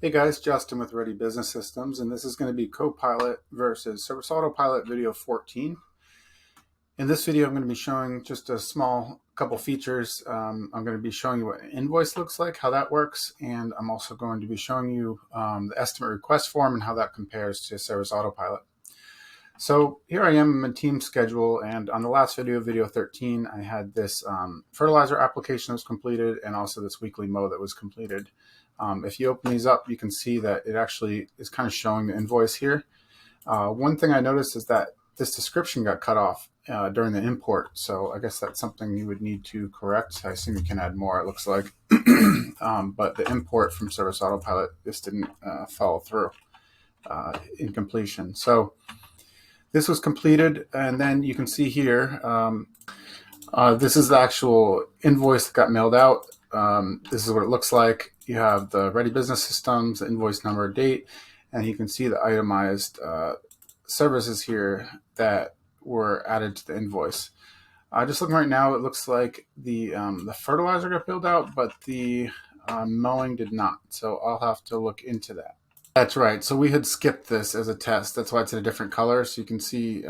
Hey guys, Justin with Ready Business Systems, and this is going to be Co-Pilot versus Service Autopilot video 14. In this video, I'm going to be showing just a small couple features. I'm going to be showing you what an invoice looks like, how that works, and I'm also going to be showing you the estimate request form and how that compares to Service Autopilot. So here I am in team schedule, and on the last video, video 13, I had this fertilizer application that was completed and also this weekly mow that was completed. If you open these up, you can see that it actually is kind of showing the invoice here. One thing I noticed is that this description got cut off during the import, so I guess that's something you would need to correct. I assume you can add more, it looks like. But the import from Service Autopilot just didn't follow through in completion. So this was completed, and then you can see here, this is the actual invoice that got mailed out. This is what it looks like. You have the Ready Business Systems, the invoice number, date, and you can see the itemized services here that were added to the invoice. Just looking right now, it looks like the fertilizer got billed out, but the mowing did not. So I'll have to look into that. That's right. So we had skipped this as a test. That's why it's in a different color. So you can see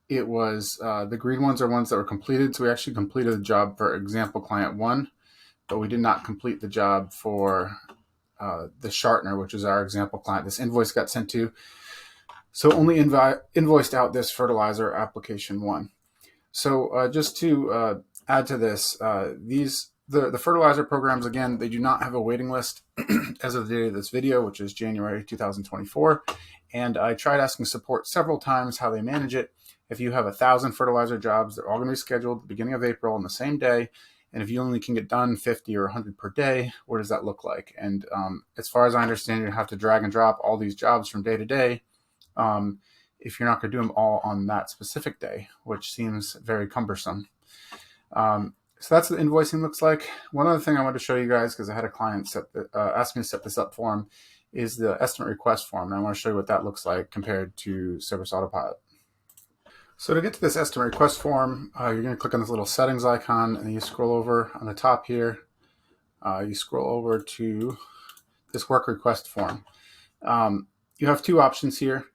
it was the green ones are ones that were completed. So we actually completed the job for example client 1, but we did not complete the job for the Shartner, which is our example client. This invoice got sent to. So only invoiced out this fertilizer application 1. So just to add to this, the fertilizer programs, again, they do not have a waiting list as of the date of this video, which is January 2024. And I tried asking support several times how they manage it. If you have 1,000 fertilizer jobs, they're all going to be scheduled at the beginning of April on the same day. And if you only can get done 50 or 100 per day, what does that look like? And as far as I understand, you have to drag and drop all these jobs from day to day if you're not going to do them all on that specific day, which seems very cumbersome. So that's what the invoicing looks like. One other thing I want to show you guys, because I had a client ask me to set this up for him, is the estimate request form. And I want to show you what that looks like compared to Service Autopilot. So to get to this estimate request form, you're going to click on this little settings icon, and you scroll over on the top here. You scroll over to this work request form. You have two options here.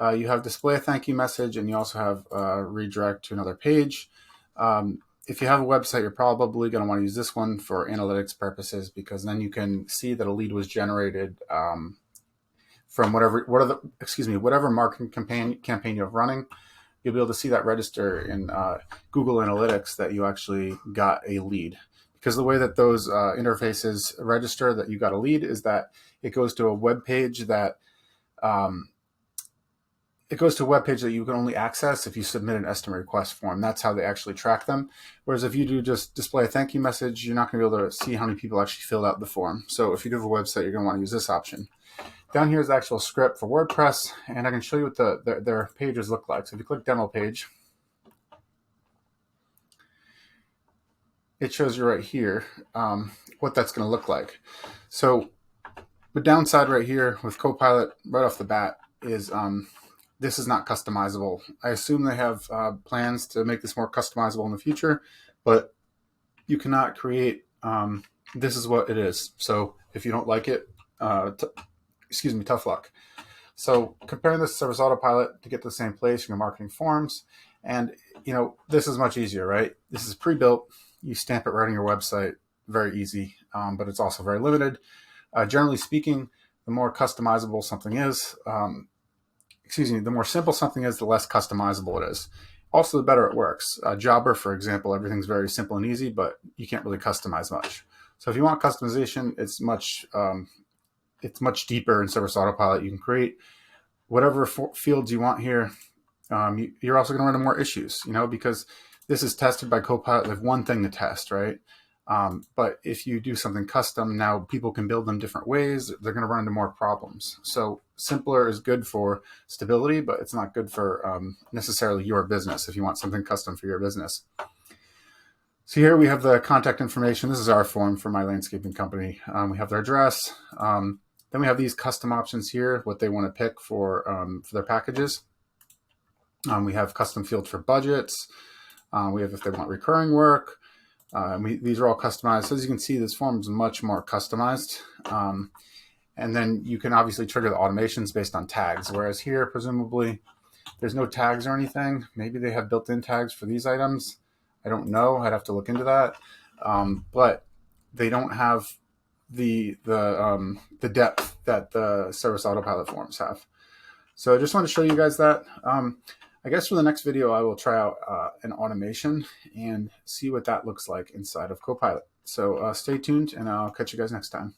You have display a thank you message, and you also have redirect to another page. If you have a website, you're probably going to want to use this one for analytics purposes, because then you can see that a lead was generated from whatever marketing campaign you have running. You'll be able to see that register in Google Analytics that you actually got a lead. Because the way that those interfaces register that you got a lead is that it goes to a web page that you can only access if you submit an estimate request form. That's how they actually track them. Whereas if you do just display a thank you message, you're not going to be able to see how many people actually filled out the form. So if you do have a website, you're going to want to use this option. Down here is the actual script for WordPress, and I can show you what their pages look like. So if you click demo page, it shows you right here what that's going to look like. So the downside right here with Copilot right off the bat is this is not customizable. I assume they have plans to make this more customizable in the future, but you cannot create, this is what it is. So if you don't like it, tough luck. So comparing this to Service Autopilot to get to the same place, you're marketing forms. And this is much easier, right? This is pre-built. You stamp it right on your website, very easy, but it's also very limited. Generally speaking, the more customizable something is, the more simple something is, the less customizable it is. Also, the better it works. Jobber, for example, everything's very simple and easy, but you can't really customize much. So if you want customization, it's much deeper in Service Autopilot. You can create whatever fields you want here. You're also going to run into more issues, because this is tested by Copilot. They have one thing to test, right? But if you do something custom, now people can build them different ways. They're going to run into more problems. So simpler is good for stability, but it's not good for necessarily your business if you want something custom for your business. So here we have the contact information. This is our form for my landscaping company. We have their address. Then we have these custom options here, what they want to pick for their packages. We have custom field for budgets. We have if they want recurring work. These are all customized. So as you can see, this form is much more customized. And then you can obviously trigger the automations based on tags. Whereas here, presumably, there's no tags or anything. Maybe they have built-in tags for these items. I don't know. I'd have to look into that. But they don't have the depth that the service autopilot forms have. So I just want to show you guys that. I guess for the next video, I will try out an automation and see what that looks like inside of Copilot. So stay tuned, and I'll catch you guys next time.